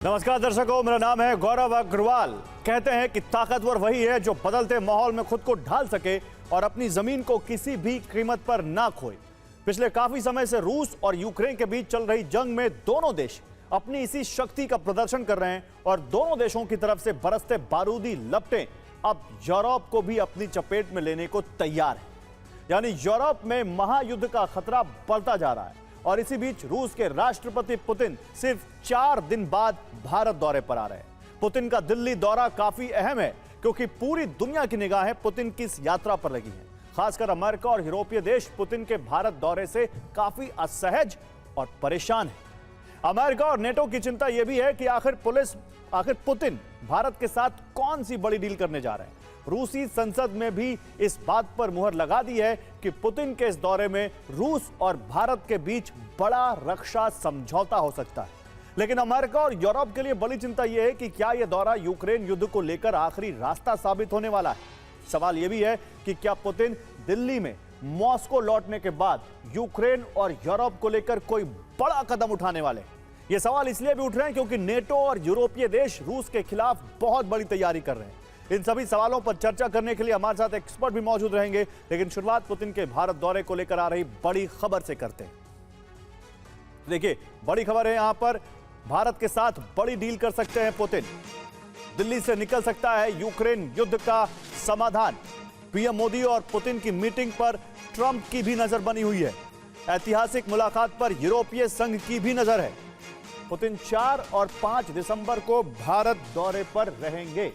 नमस्कार दर्शकों, मेरा नाम है गौरव अग्रवाल। कहते हैं कि ताकतवर वही है जो बदलते माहौल में खुद को ढाल सके और अपनी जमीन को किसी भी कीमत पर ना खोए। पिछले काफी समय से रूस और यूक्रेन के बीच चल रही जंग में दोनों देश अपनी इसी शक्ति का प्रदर्शन कर रहे हैं और दोनों देशों की तरफ से बरसते बारूदी लपटें अब यूरोप को भी अपनी चपेट में लेने को तैयार है। यानी यूरोप में महायुद्ध का खतरा बढ़ता जा रहा है और इसी बीच रूस के राष्ट्रपति पुतिन सिर्फ 4 दिन बाद भारत दौरे पर आ रहे हैं। पुतिन का दिल्ली दौरा काफी अहम है क्योंकि पूरी दुनिया की निगाहें पुतिन की इस यात्रा पर लगी हैं। खासकर अमेरिका और यूरोपीय देश पुतिन के भारत दौरे से काफी असहज और परेशान है। अमेरिका और नेटो की चिंता यह भी है कि आखिर पुतिन भारत के साथ कौन सी बड़ी डील करने जा रहे हैं। रूसी संसद में भी इस बात पर मुहर लगा दी है कि पुतिन के इस दौरे में रूस और भारत के बीच बड़ा रक्षा समझौता हो सकता है। लेकिन अमेरिका और यूरोप के लिए बड़ी चिंता यह है कि क्या यह दौरा यूक्रेन युद्ध को लेकर आखिरी रास्ता साबित होने वाला है। सवाल यह भी है कि क्या पुतिन दिल्ली में मॉस्को लौटने के बाद यूक्रेन और यूरोप को लेकर कोई बड़ा कदम उठाने वाले। यह सवाल इसलिए भी उठ रहे हैं क्योंकि नेटो और यूरोपीय देश रूस के खिलाफ बहुत बड़ी तैयारी कर रहे हैं। इन सभी सवालों पर चर्चा करने के लिए हमारे साथ एक्सपर्ट भी मौजूद रहेंगे। लेकिन शुरुआत पुतिन के भारत दौरे को लेकर आ रही बड़ी खबर से करते हैं। देखिए, बड़ी खबर है यहां पर, भारत के साथ बड़ी डील कर सकते हैं पुतिन। दिल्ली से निकल सकता है यूक्रेन युद्ध का समाधान। पीएम मोदी और पुतिन की मीटिंग पर ट्रंप की भी नजर बनी हुई है। ऐतिहासिक मुलाकात पर यूरोपीय संघ की भी नजर है। पुतिन 4 और 5 दिसंबर को भारत दौरे पर रहेंगे।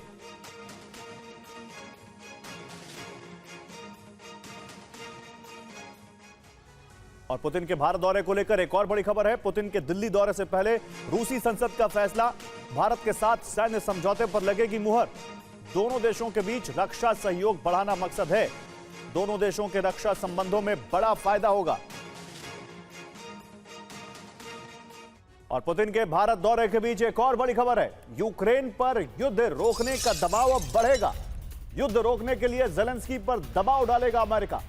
और पुतिन के भारत दौरे को लेकर एक और बड़ी खबर है। पुतिन के दिल्ली दौरे से पहले रूसी संसद का फैसला, भारत के साथ सैन्य समझौते पर लगेगी मुहर। दोनों देशों के बीच रक्षा सहयोग बढ़ाना मकसद है। दोनों देशों के रक्षा संबंधों में बड़ा फायदा होगा। और पुतिन के भारत दौरे के बीच एक और बड़ी खबर है। यूक्रेन पर युद्ध रोकने का दबाव अब बढ़ेगा। युद्ध रोकने के लिए ज़ेलेंस्की पर दबाव डालेगा अमेरिका।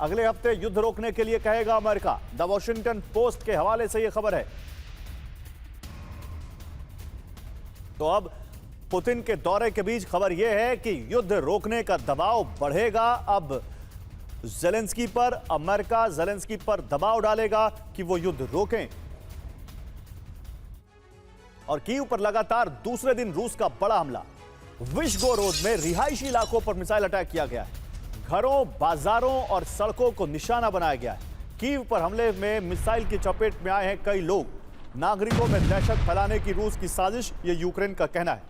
अगले हफ्ते युद्ध रोकने के लिए कहेगा अमेरिका। द वॉशिंगटन पोस्ट के हवाले से यह खबर है। तो अब पुतिन के दौरे के बीच खबर यह है कि युद्ध रोकने का दबाव बढ़ेगा। अब ज़ेलेंस्की पर अमेरिका ज़ेलेंस्की पर दबाव डालेगा कि वो युद्ध रोकें। और कीव पर लगातार दूसरे दिन रूस का बड़ा हमला। विश्गोरोद में रिहायशी इलाकों पर मिसाइल अटैक किया गया है। घरों, बाजारों और सड़कों को निशाना बनाया गया है। कीव पर हमले में मिसाइल की चपेट में आए हैं कई लोग। नागरिकों में दहशत फैलाने की रूस की साजिश, ये यूक्रेन का कहना है।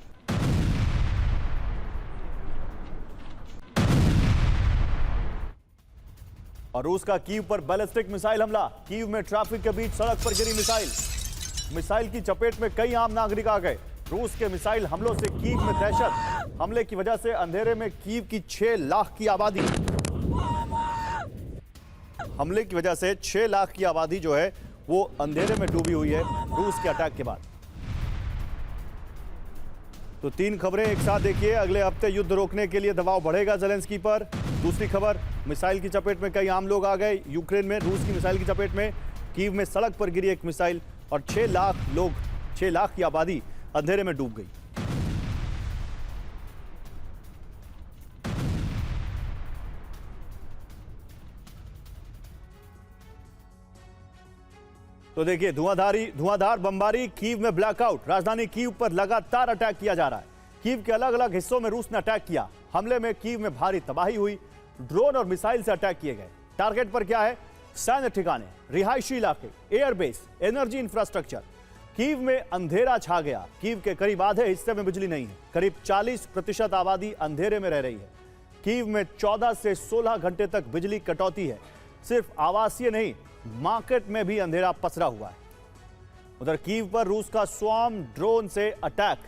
और रूस का कीव पर बैलिस्टिक मिसाइल हमला। कीव में ट्रैफिक के बीच सड़क पर गिरी मिसाइल की चपेट में कई आम नागरिक आ गए। रूस के मिसाइल हमलों से कीव में दहशत। हमले की वजह से अंधेरे में कीव की 6 लाख की आबादी हमले की वजह से 6 लाख की आबादी जो है वो अंधेरे में डूबी हुई है रूस के अटैक के बाद। तो 3 खबरें एक साथ देखिए। अगले हफ्ते युद्ध रोकने के लिए दबाव बढ़ेगा ज़ेलेंस्की पर। दूसरी खबर, मिसाइल की चपेट में कई आम लोग आ गए यूक्रेन में रूस की मिसाइल की चपेट में। कीव में सड़क पर गिरी एक मिसाइल और 6 लाख की आबादी अंधेरे में डूब गई। तो देखिए, धुआंधार बमबारी, कीव में ब्लैकआउट। राजधानी कीव पर लगातार अटैक किया जा रहा है। कीव के अलग अलग हिस्सों में रूस ने अटैक किया। हमले में कीव में भारी तबाही हुई। ड्रोन और मिसाइल से अटैक किए गए। टारगेट पर क्या है? सैन्य ठिकाने, रिहायशी इलाके, एयरबेस, एनर्जी इंफ्रास्ट्रक्चर। कीव में अंधेरा छा गया। कीव के करीब आधे हिस्से में बिजली नहीं है। करीब 40% आबादी अंधेरे में रह रही है। कीव में 14 से 16 घंटे तक बिजली कटौती है। सिर्फ आवासीय नहीं, मार्केट में भी अंधेरा पसरा हुआ है। उधर कीव पर रूस का स्वॉर्म ड्रोन से अटैक।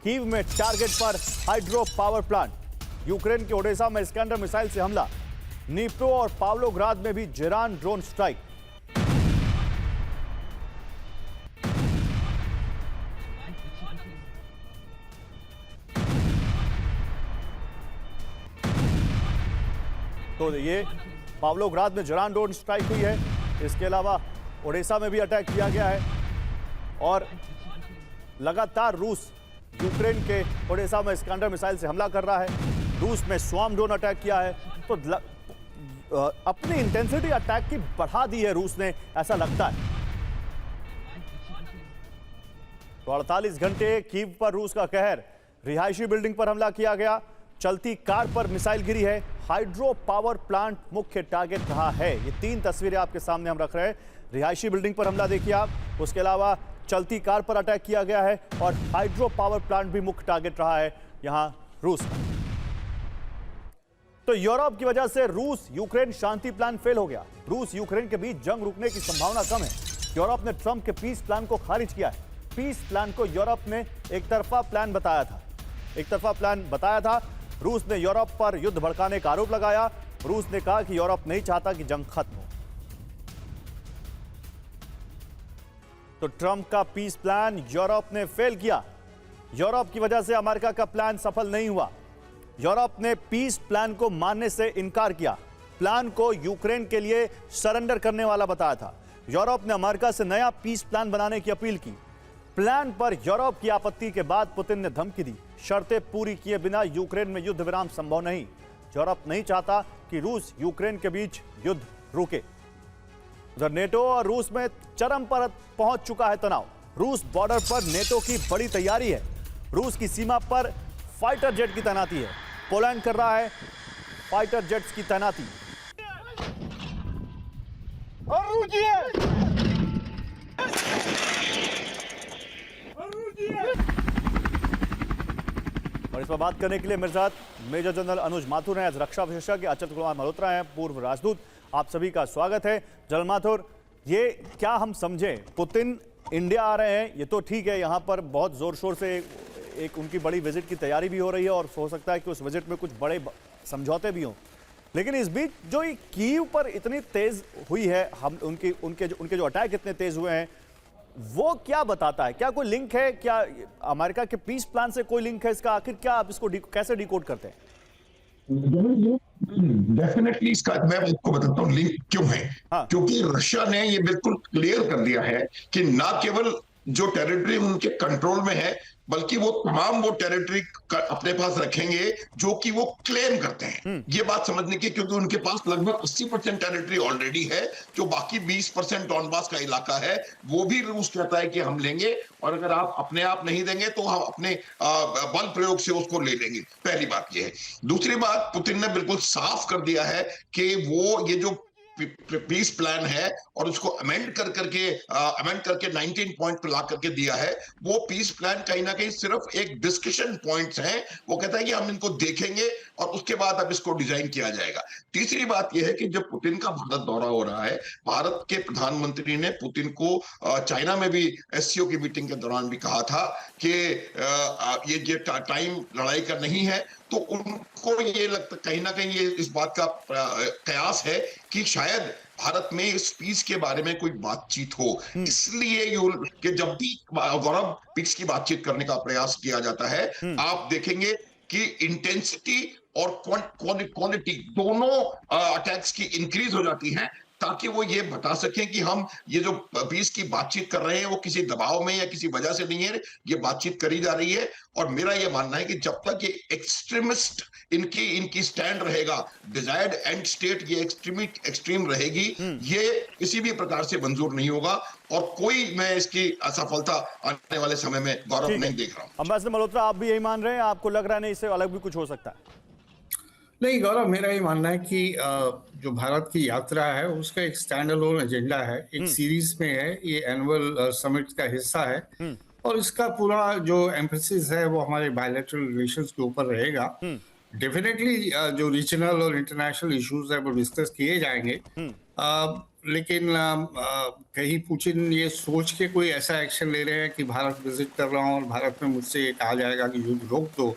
कीव में टारगेट पर हाइड्रो पावर प्लांट। यूक्रेन के ओडेसा में स्कैंडर मिसाइल से हमला। नीप्रो और पावलोग्राद में भी जेरान ड्रोन स्ट्राइक। तो ये पावलोग्राद में जेरान ड्रोन स्ट्राइक हुई है। इसके अलावा ओडेसा में भी अटैक किया गया है। और लगातार रूस यूक्रेन के ओडेसा में स्कैंडर मिसाइल से हमला कर रहा है। रूस में स्वॉर्म ड्रोन अटैक किया है, तो अपनी इंटेंसिटी अटैक की बढ़ा दी है रूस ने, ऐसा लगता है। तो 48 घंटे कीव पर रूस का कहर। रिहायशी बिल्डिंग पर हमला किया गया, चलती कार पर मिसाइल गिरी है, हाइड्रो पावर प्लांट मुख्य टारगेट रहा है। ये 3 तस्वीरें आपके सामने हम रख रहे हैं। रिहायशी बिल्डिंग पर हमला देखिए आप, उसके अलावा चलती कार पर अटैक किया गया है और हाइड्रो पावर प्लांट भी मुख्य टारगेट रहा है यहां रूस का। तो यूरोप की वजह से रूस यूक्रेन शांति प्लान फेल हो गया। रूस यूक्रेन के बीच जंग रुकने की संभावना कम है। यूरोप ने ट्रंप के पीस प्लान को खारिज किया है। पीस प्लान को यूरोप ने एक तरफा प्लान बताया था। रूस ने यूरोप पर युद्ध भड़काने का आरोप लगाया। रूस ने कहा कि यूरोप नहीं चाहता कि जंग खत्म हो। तो ट्रंप का पीस प्लान यूरोप ने फेल किया। यूरोप की वजह से अमेरिका का प्लान सफल नहीं हुआ। यूरोप ने पीस प्लान को मानने से इनकार किया। प्लान को यूक्रेन के लिए सरेंडर करने वाला बताया था। यूरोप ने अमेरिका से नया पीस प्लान बनाने की अपील की। प्लान पर यूरोप की आपत्ति के बाद पुतिन ने धमकी दी, शर्तें पूरी किए बिना यूक्रेन में युद्ध विराम संभव नहीं। यूरोप नहीं चाहता कि रूस यूक्रेन के बीच युद्ध रुके। उधर नेटो और रूस में चरम पर पहुंच चुका है तनाव। रूस बॉर्डर पर नेटो की बड़ी तैयारी है। रूस की सीमा पर फाइटर जेट की तैनाती है। पोलैंड कर रहा है फाइटर जेट्स की तैनाती। और इस पर बात करने के लिए मेरे साथ मेजर जनरल अनुज माथुर हैं, रक्षा विशेषज्ञ अच्युत कुमार मल्होत्रा हैं, पूर्व राजदूत। आप सभी का स्वागत है। जनरल माथुर, ये क्या हम समझें, पुतिन इंडिया आ रहे हैं, ये तो ठीक है, यहाँ पर बहुत जोर शोर से एक उनकी बड़ी विजिट की तैयारी भी हो रही है और हो सकता है कि उस विजिट में कुछ बड़े समझौते भी हों, लेकिन इस बीच जो ये कीव पर इतनी तेज हुई है, हम उनके जो अटैक इतने तेज हुए हैं, वो क्या बताता है? क्या कोई लिंक है? क्या अमेरिका के पीस प्लान से कोई लिंक है इसका? आखिर क्या आप इसको कैसे डिकोड करते हैं? डेफिनेटली इसका मैं आपको बताता हूँ लिंक क्यों है। हाँ। क्योंकि रशिया ने ये बिल्कुल क्लियर कर दिया है कि ना केवल जो टेरिटरी उनके कंट्रोल में है, बल्कि वो तमाम वो टेरिटरी अपने पास रखेंगे जो कि वो क्लेम करते हैं। ये बात समझने की, क्योंकि उनके पास लगभग 80% टेरिटरी ऑलरेडी है। जो बाकी 20% डॉनबास का इलाका है वो भी रूस कहता है कि हम लेंगे, और अगर आप अपने आप नहीं देंगे तो हम अपने बल प्रयोग से उसको ले लेंगे। पहली बात ये है। दूसरी बात, पुतिन ने बिल्कुल साफ कर दिया है कि वो ये जो पीस प्लान है और उसको अमेंड करके 19 पॉइंट पे ला करके दिया है, वो पीस प्लान कहीं ना कहीं सिर्फ एक डिस्कशन पॉइंट्स हैं। वो कहता है कि हम इनको देखेंगे और उसके बाद अब इसको डिजाइन किया जाएगा। तीसरी बात यह है कि जब पुतिन का भारत दौरा हो रहा है, भारत के प्रधानमंत्री ने पुतिन को चाइना में भी एससीओ की मीटिंग के दौरान भी कहा था कि ये टाइम लड़ाई का नहीं है। तो उनको ये लगता, कहीं ना कहीं ये इस बात का कयास है कि शायद भारत में इस पीस के बारे में कोई बातचीत हो। इसलिए कि जब भी गौरव पीस की बातचीत करने का प्रयास किया जाता है, आप देखेंगे कि इंटेंसिटी और क्वालिटी दोनों अटैक्स की इंक्रीज हो जाती है, ताकि वो ये बता सकें कि हम ये जो पीस की बातचीत कर रहे हैं वो किसी दबाव में या किसी वजह से नहीं है, ये बातचीत करी जा रही है। और मेरा ये मानना है कि जब तक ये एक्सट्रीमिस्ट इनकी स्टैंड रहेगा, डिजायर्ड एंड स्टेट ये एक्सट्रीम रहेगी, ये किसी भी प्रकार से मंजूर नहीं होगा। और कोई मैं इसकी असफलता आने वाले समय में गौरव नहीं देख रहा हूं। अंबेडकर मल्होत्रा, आप भी यही मान रहे हैं? आपको लग रहा है नहीं इससे अलग भी कुछ हो सकता है? नहीं गौरव, मेरा ये मानना है कि जो भारत की यात्रा है उसका एक स्टैंड अलोन एजेंडा है, एक सीरीज में है, ये एनुअल समिट का हिस्सा है। और इसका पूरा जो एम्फेसिस है वो हमारे बायलैटरल रिलेशंस के ऊपर रहेगा। डेफिनेटली जो रीजनल और इंटरनेशनल इश्यूज है वो डिस्कस किए जाएंगे, लेकिन कहीं पुतिन ये सोच के कोई ऐसा एक्शन ले रहे हैं कि भारत विजिट कर रहा हूँ और भारत में मुझसे कहा जाएगा कि युद्ध रोक दो।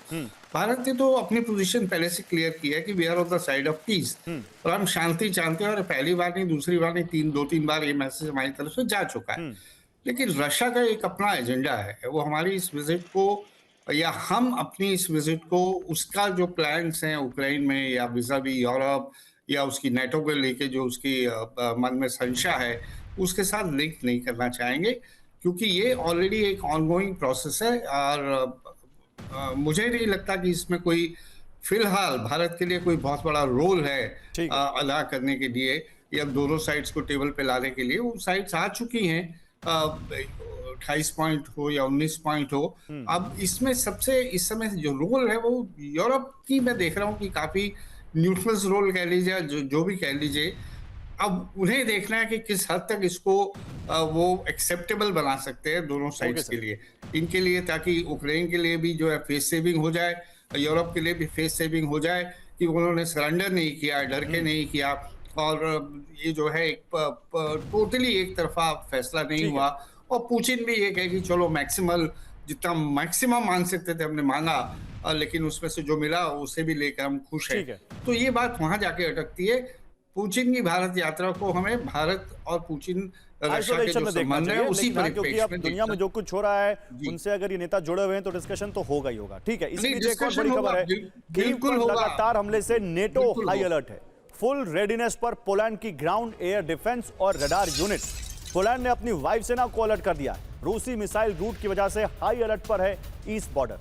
भारत ने तो अपनी पोजीशन पहले से क्लियर किया है कि we are on the side of peace, और हम शांति चाहते हैं। और पहली बार नहीं, दूसरी बार नहीं, 2-3 बार ये मैसेज हमारी तरफ से जा चुका है। लेकिन रशिया का एक अपना एजेंडा है, वो हमारी इस विजिट को या हम अपनी इस विजिट को उसका जो प्लान्स हैं यूक्रेन में या विज़ावी यूरोप या उसकी नेटो को लेके जो उसकी मन में संशय है उसके साथ लिंक नहीं करना चाहेंगे। क्योंकि ये ऑलरेडी एक ऑनगोइंग प्रोसेस है और मुझे नहीं लगता कि इसमें कोई फिलहाल भारत के लिए कोई बहुत बड़ा रोल है ठीक है। अदा करने के लिए या दोनों साइड्स को टेबल पे लाने के लिए। वो साइड्स आ चुकी हैं, 28 पॉइंट हो या 19 पॉइंट हो। अब इसमें सबसे इस समय जो रोल है वो यूरोप की मैं देख रहा हूँ कि काफी न्यूट्रल रोल कह लीजिए, जो भी कह लीजिए। अब उन्हें देखना है कि किस हद तक इसको वो एक्सेप्टेबल बना सकते हैं दोनों साइड्स के लिए, इनके लिए, ताकि यूक्रेन के लिए भी जो है फेस सेविंग हो जाए, यूरोप के लिए भी फेस सेविंग हो जाए कि उन्होंने सरेंडर नहीं किया, डर के नहीं किया, और ये जो है एक टोटली एक तरफा फैसला नहीं हुआ। और पुतिन भी ये कहे कि चलो मैक्सिमल, जितना मैक्सिमम मान सकते थे हमने मांगा, लेकिन उसमें से जो मिला उसे भी लेकर हम खुश हैं। तो ये बात वहां जाके अटकती है। पुतिन की भारत यात्रा को हमें भारत और पुतिन रशिया के जो संबंध है उसी क्योंकि अब दुनिया में जो कुछ हो रहा है उनसे अगर ये नेता जुड़े हुए हैं तो डिस्कशन तो होगा ही होगा। ठीक है, इसलिए एक और बड़ी खबर है, कीव पर लगातार हमले से नेटो हाई अलर्ट है। फुल रेडीनेस पर पोलैंड की ग्राउंड एयर डिफेंस और रडार यूनिट। पोलैंड ने अपनी वायुसेना को अलर्ट कर दिया। रूसी मिसाइल रूट की वजह से हाई अलर्ट पर है ईस्ट बॉर्डर।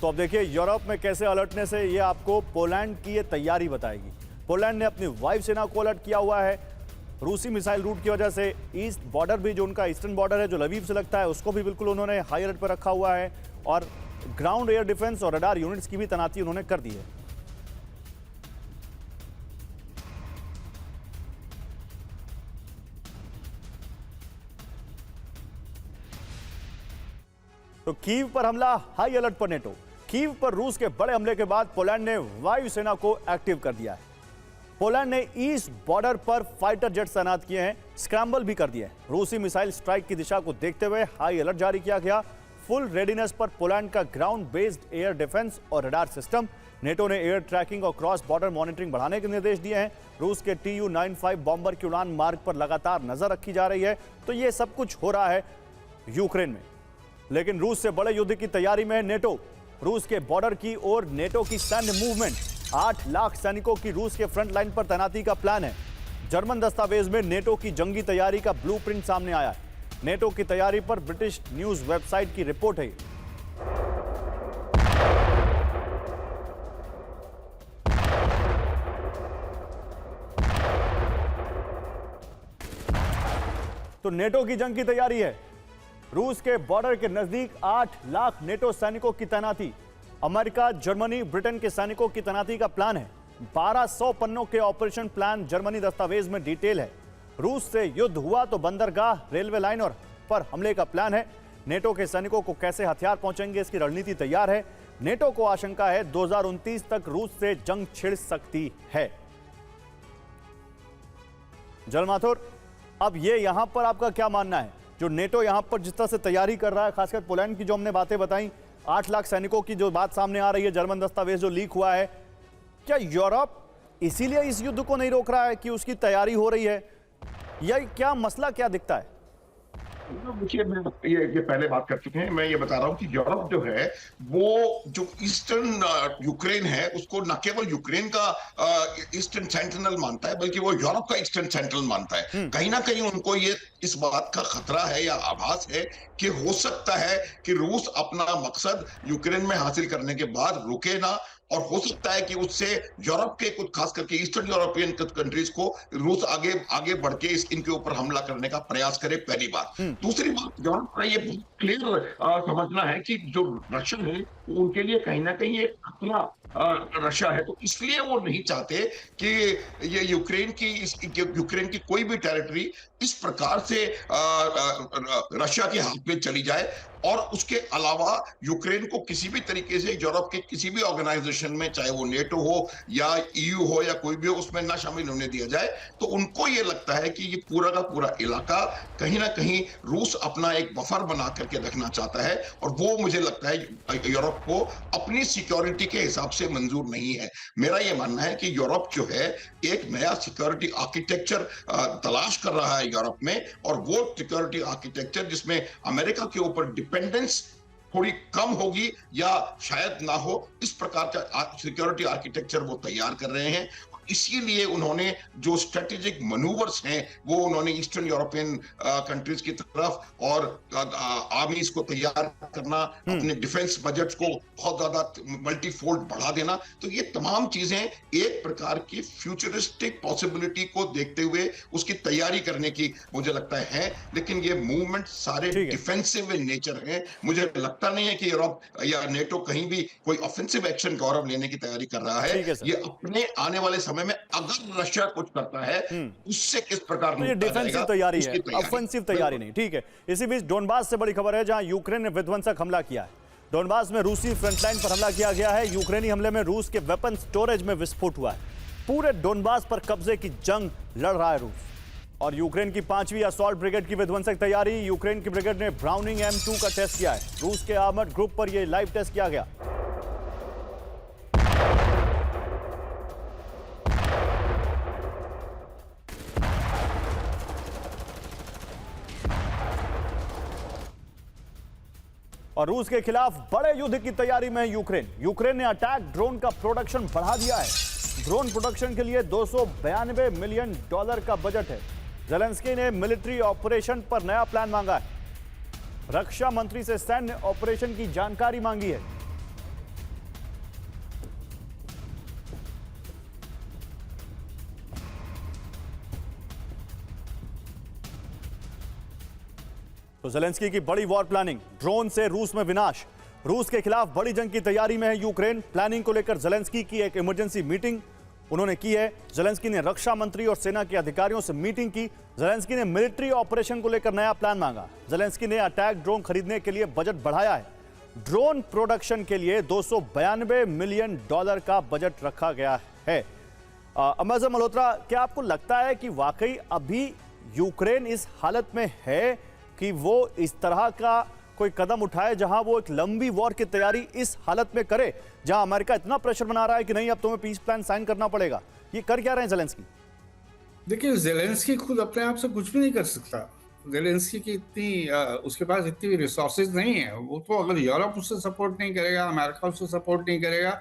तो अब देखिए यूरोप में कैसे अलर्टनेस है, ये आपको पोलैंड की ये तैयारी बताएगी। पोलैंड ने अपनी वायुसेना को अलर्ट किया हुआ है रूसी मिसाइल रूट की वजह से। ईस्ट बॉर्डर भी, जो उनका ईस्टर्न बॉर्डर है जो लवीव से लगता है, उसको भी बिल्कुल उन्होंने हाई अलर्ट पर रखा हुआ है और ग्राउंड एयर डिफेंस और रडार यूनिट्स की भी तैनाती उन्होंने कर दी है। तो कीव पर हमला, हाई अलर्ट पर नेटो। कीव पर रूस के बड़े हमले के बाद पोलैंड ने वायुसेना को एक्टिव कर दिया है। पोलैंड ने ईस्ट बॉर्डर पर फाइटर जेट तैनात किए हैं, स्क्रैम्बल भी कर दिए हैं। रूसी मिसाइल स्ट्राइक की दिशा को देखते हुए हाई अलर्ट जारी किया गया। फुल रेडीनेस पर पोलैंड का ग्राउंड बेस्ड एयर डिफेंस और रडार सिस्टम। नेटो ने एयर ट्रैकिंग और क्रॉस बॉर्डर मॉनिटरिंग बढ़ाने के निर्देश दिए हैं। रूस के Tu-95 बॉम्बर की उड़ान मार्ग पर लगातार नजर रखी जा रही है। तो ये सब कुछ हो रहा है यूक्रेन में, लेकिन रूस से बड़े युद्ध की तैयारी में है नेटो। रूस के बॉर्डर की ओर नेटो की सैन्य मूवमेंट। 8 लाख सैनिकों की रूस के फ्रंट लाइन पर तैनाती का प्लान है। जर्मन दस्तावेज में नेटो की जंगी तैयारी का ब्लूप्रिंट सामने आया है। नेटो की तैयारी पर ब्रिटिश न्यूज वेबसाइट की रिपोर्ट है। तो नेटो की जंग की तैयारी है। रूस के बॉर्डर के नजदीक 8 लाख नेटो सैनिकों की तैनाती। अमेरिका, जर्मनी, ब्रिटेन के सैनिकों की तैनाती का प्लान है। 1200 पन्नों के ऑपरेशन प्लान जर्मनी दस्तावेज में डिटेल है। रूस से युद्ध हुआ तो बंदरगाह, रेलवे लाइन और पर हमले का प्लान है। नेटो के सैनिकों को कैसे हथियार पहुंचेंगे, इसकी रणनीति तैयार है। नेटो को आशंका है 2029 तक रूस से जंग छिड़ सकती है। जल माथुर, अब ये यहां पर आपका क्या मानना है, जो नेटो यहां पर जिस तरह से तैयारी कर रहा है, खासकर पोलैंड की जो हमने बातें बताई, 8 लाख सैनिकों की जो बात सामने आ रही है, जर्मन दस्तावेज जो लीक हुआ है, क्या यूरोप इसीलिए इस युद्ध को नहीं रोक रहा है कि उसकी तैयारी हो रही है, या क्या मसला क्या दिखता है? देखिए, ये पहले बात कर चुके हैं। मैं ये बता रहा हूँ कि यूरोप जो है वो जो ईस्टर्न यूक्रेन है उसको न केवल यूक्रेन का ईस्टर्न सेंटिनल मानता है, बल्कि वो यूरोप का ईस्टर्न सेंटिनल मानता है। कहीं ना कहीं उनको ये इस बात का खतरा है या आभास है कि हो सकता है कि रूस अपना मकसद यूक्रेन में हासिल करने के बाद रुके ना, और हो सकता है कि उससे यूरोप के कुछ खास करके ईस्टर्न यूरोपियन कंट्रीज को रूस आगे बढ़ के इनके ऊपर हमला करने का प्रयास करे, पहली बात। दूसरी बात, यूरोप का ये बहुत क्लियर समझना है कि जो रशिया है उनके लिए कहीं ना कहीं एक खतरा रशिया है, तो इसलिए वो नहीं चाहते कि ये यूक्रेन की कोई भी टेरिटरी इस प्रकार से रशिया के हाथ में चली जाए, और उसके अलावा यूक्रेन को किसी भी तरीके से यूरोप के किसी भी ऑर्गेनाइजेशन में, चाहे वो नेटो हो या ईयू हो या कोई भी हो, उसमें ना शामिल होने दिया जाए। तो उनको ये लगता है कि ये पूरा का पूरा इलाका कहीं ना कहीं रूस अपना एक बफर बना करके रखना चाहता है, और वो मुझे लगता है यूरोप को अपनी सिक्योरिटी के हिसाब से मंजूर नहीं है। मेरा ये मानना है कि यूरोप जो है एक नया सिक्योरिटी आर्किटेक्चर तलाश कर रहा है यूरोप में, और वो सिक्योरिटी आर्किटेक्चर जिसमें अमेरिका के ऊपर डिपेंडेंस थोड़ी कम होगी या शायद ना हो, इस प्रकार का सिक्योरिटी आर्किटेक्चर वो तैयार कर रहे हैं। इसीलिए उन्होंने जो स्ट्रेटेजिक मनूवर्स हैं वो उन्होंने ईस्टर्न यूरोपियन कंट्रीज की तरफ और आर्मीज को तैयार करना, अपने डिफेंस बजट को बहुत ज्यादा मल्टीफोल्ड बढ़ा देना, तो ये तमाम चीजें एक प्रकार की फ्यूचरिस्टिक पॉसिबिलिटी को देखते हुए उसकी तैयारी करने की मुझे लगता है। लेकिन ये मूवमेंट सारे डिफेंसिव इन नेचर हैं। मुझे लगता नहीं है कि यूरोप या नेटो कहीं भी कोई ऑफेंसिव एक्शन गौरव लेने की तैयारी कर रहा है। ये अपने आने वाले समय में अगर रशिया कुछ करता है उससे किस प्रकार तो ये डिफेंसिव तैयारी है, ऑफेंसिव तैयारी नहीं। ठीक है। इसी बीच डोनबास से बड़ी खबर है जहां यूक्रेन ने विध्वंसक हमला किया है। डोनबास में रूसी फ्रंटलाइन पर हमला किया गया है। यूक्रेनी हमले में रूस के वेपन स्टोरेज में विस्फोट हुआ है। पूरे डोनबास पर कब्जे की जंग लड़ रहा है रूस। और यूक्रेन की 5वीं असॉल्ट ब्रिगेड की विध्वंसक तैयारी। यूक्रेन की ब्रिगेड ने ब्राउनिंग M2 का टेस्ट किया है। रूस के आर्मर्ड ग्रुप पर यह लाइव टेस्ट किया गया। और रूस के खिलाफ बड़े युद्ध की तैयारी में यूक्रेन। यूक्रेन ने अटैक ड्रोन का प्रोडक्शन बढ़ा दिया है। ड्रोन प्रोडक्शन के लिए $292 मिलियन का बजट है। ज़ेलेंस्की ने मिलिट्री ऑपरेशन पर नया प्लान मांगा है। रक्षा मंत्री से सैन्य ऑपरेशन की जानकारी मांगी है। तो ज़ेलेंस्की की बड़ी वॉर प्लानिंग, ड्रोन से रूस में विनाश। रूस के खिलाफ बड़ी जंग की तैयारी में है यूक्रेन। प्लानिंग को लेकर ज़ेलेंस्की की एक इमरजेंसी मीटिंग उन्होंने की है। ज़ेलेंस्की ने रक्षा मंत्री और सेना के अधिकारियों से मीटिंग की। ज़ेलेंस्की ने मिलिट्री ऑपरेशन को लेकर नया प्लान मांगा। ज़ेलेंस्की ने अटैक ड्रोन खरीदने के लिए बजट बढ़ाया है। ड्रोन प्रोडक्शन के लिए $292 मिलियन का बजट रखा गया है। अम्बाज़र मल्होत्रा, क्या आपको लगता है कि वाकई अभी यूक्रेन इस हालत में है कि वो इस तरह का कोई कदम उठाए जहां वो एक लंबी वॉर की तैयारी इस हालत में करे, जहां अमेरिका इतना प्रेशर बना रहा है कि नहीं अब तुम्हें पीस प्लान साइन करना पड़ेगा? ये कर क्या रहे हैं ज़ेलेंस्की? देखिए, ज़ेलेंस्की खुद अपने आप से कुछ भी नहीं कर सकता। ज़ेलेंस्की की उसके पास इतनी रिसोर्सेज नहीं है। वो तो अगर यूरोप उससे सपोर्ट नहीं करेगा, अमेरिका उससे सपोर्ट नहीं करेगा,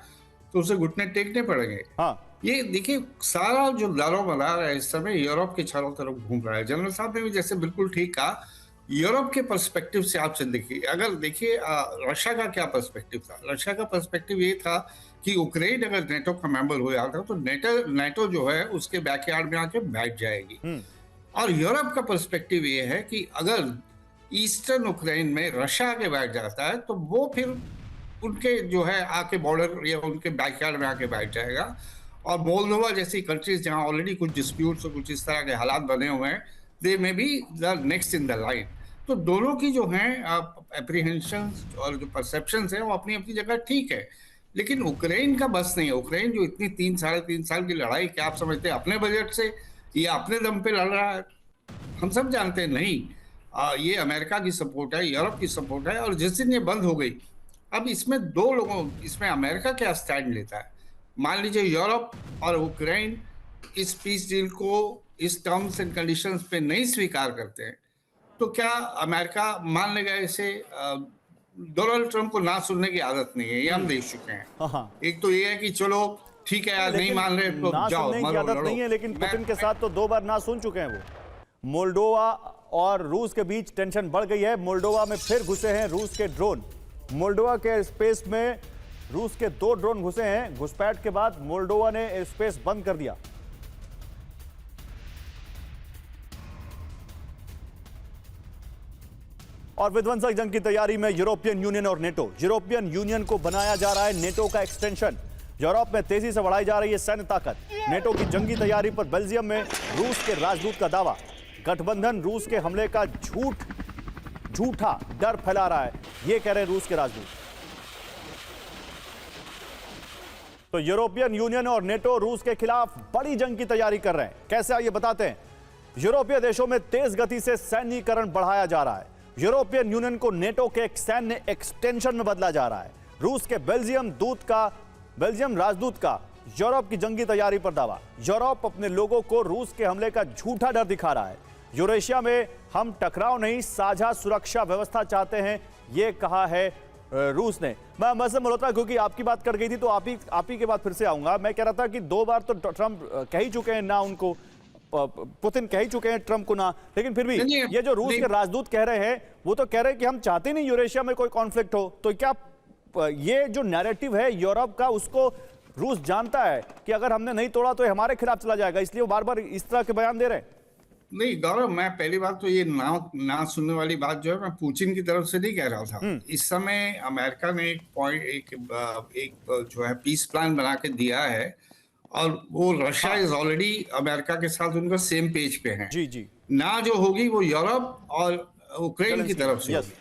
तो उसे घुटने टेकने पड़ेंगे। हाँ, ये देखिए, सारा जो दारो मदार है इस समय यूरोप के चारों तरफ घूम रहा है। जनरल साहब ने भी जैसे बिल्कुल ठीक कहा, यूरोप के पर्सपेक्टिव से आपसे देखिए, अगर देखिए रशिया का क्या पर्सपेक्टिव था। रशिया का पर्सपेक्टिव ये था कि यूक्रेन अगर नेटो का मेंबर हो जाता तो नेटो जो है उसके बैकयार्ड में आके बैठ जाएगी। और यूरोप का पर्सपेक्टिव ये है कि अगर ईस्टर्न यूक्रेन में रशिया आके बैठ जाता है तो वो फिर उनके जो है आके बॉर्डर या उनके बैकयार्ड में आके बैठ जाएगा। और मोल्दोवा जैसी कंट्रीज जहाँ ऑलरेडी कुछ डिस्प्यूट्स और कुछ इस तरह के हालात बने हुए हैं, they may be the next in the line. तो दोनों की जो हैं एप्रीहेंशंस और जो परसेप्शंस हैं वो अपनी अपनी जगह ठीक है, लेकिन यूक्रेन का बस नहीं है। यूक्रेन जो इतनी 3-3.5 साल की लड़ाई, क्या आप समझते हैं अपने बजट से या अपने दम पे लड़ रहा है? हम सब जानते हैं नहीं। ये अमेरिका की सपोर्ट है, यूरोप की सपोर्ट है। और जिस दिन ये बंद हो गई, अब इसमें दो लोगों, इसमें अमेरिका क्या स्टैंड लेता है? मान लीजिए यूरोप और यूक्रेन इस पीस डील को इस टर्म्स एंड कंडीशंस पे नहीं स्वीकार करते हैं, तो क्या अमेरिका मान लेगा? इसे डोनाल्ड ट्रंप को ना सुनने की आदत नहीं है, ये हम देख चुके हैं। एक तो ये है कि चलो ठीक है यार, नहीं मान रहे तो जाओ, मरो लड़ो। नहीं है, लेकिन पुतिन के साथ तो 2 बार ना सुन चुके हैं वो। मोल्डोवा और रूस के बीच टेंशन बढ़ गई है। मोल्डोवा में फिर घुसे हैं रूस के ड्रोन। मोल्डोवा के स्पेस में रूस के 2 ड्रोन घुसे हैं। घुसपैठ के बाद मोल्डोवा ने एयर स्पेस बंद कर दिया। और विध्वंसक जंग की तैयारी में यूरोपियन यूनियन और नेटो। यूरोपियन यूनियन को बनाया जा रहा है नेटो का एक्सटेंशन। यूरोप में तेजी से बढ़ाई जा रही है सैन्य ताकत। नेटो की जंगी तैयारी पर बेल्जियम में रूस के राजदूत का दावा। गठबंधन रूस के हमले का झूठा डर फैला रहा है, ये कह रहे हैं रूस के राजदूत। तो यूरोपियन यूनियन और नेटो रूस के खिलाफ बड़ी जंग की तैयारी कर रहे हैं। कैसे, आइए बताते हैं। यूरोपीय देशों में तेज गति से सैन्यीकरण बढ़ाया जा रहा है। यूरोपियन यूनियन को नेटो के एक सैन्य एक्सटेंशन में बदला जा रहा है। रूस के बेल्जियम राजदूत का यूरोप की जंगी तैयारी पर दावा। यूरोप अपने लोगों को रूस के हमले का झूठा डर दिखा रहा है। यूरेशिया में हम टकराव नहीं, साझा सुरक्षा व्यवस्था चाहते हैं, यह कहा है रूस ने। मैं मसलन मल्होत्रा, क्योंकि आपकी बात कर गई थी तो आप ही के बाद फिर से आऊंगा। मैं कह रहा था कि 2 बार तो ट्रंप कह ही चुके हैं ना उनको, पुतिन कह ही चुके हैं ट्रंप को ना, लेकिन फिर भी ये जो रूस के राजदूत कह रहे हैं वो तो कह रहे हैं कि हम चाहते नहीं यूरेशिया में कोई कॉन्फ्लिक्ट हो। तो क्या ये जो नैरेटिव है यूरोप का, उसको रूस जानता है कि अगर हमने नहीं तोड़ा तो ये हमारे खिलाफ चला जाएगा, इसलिए वो बार बार इस तरह के बयान दे रहे हैं? नहीं गौरव, मैं पहली बात तो ये ना सुनने वाली बात जो है मैं पुतिन की तरफ से नहीं कह रहा था। इस समय अमेरिका ने एक जो है पीस प्लान बना के दिया है, और वो रशिया इज ऑलरेडी अमेरिका के साथ उनका सेम पेज पे है। जी जी। ना जो होगी वो यूरोप और यूक्रेन की तरफ से होगी।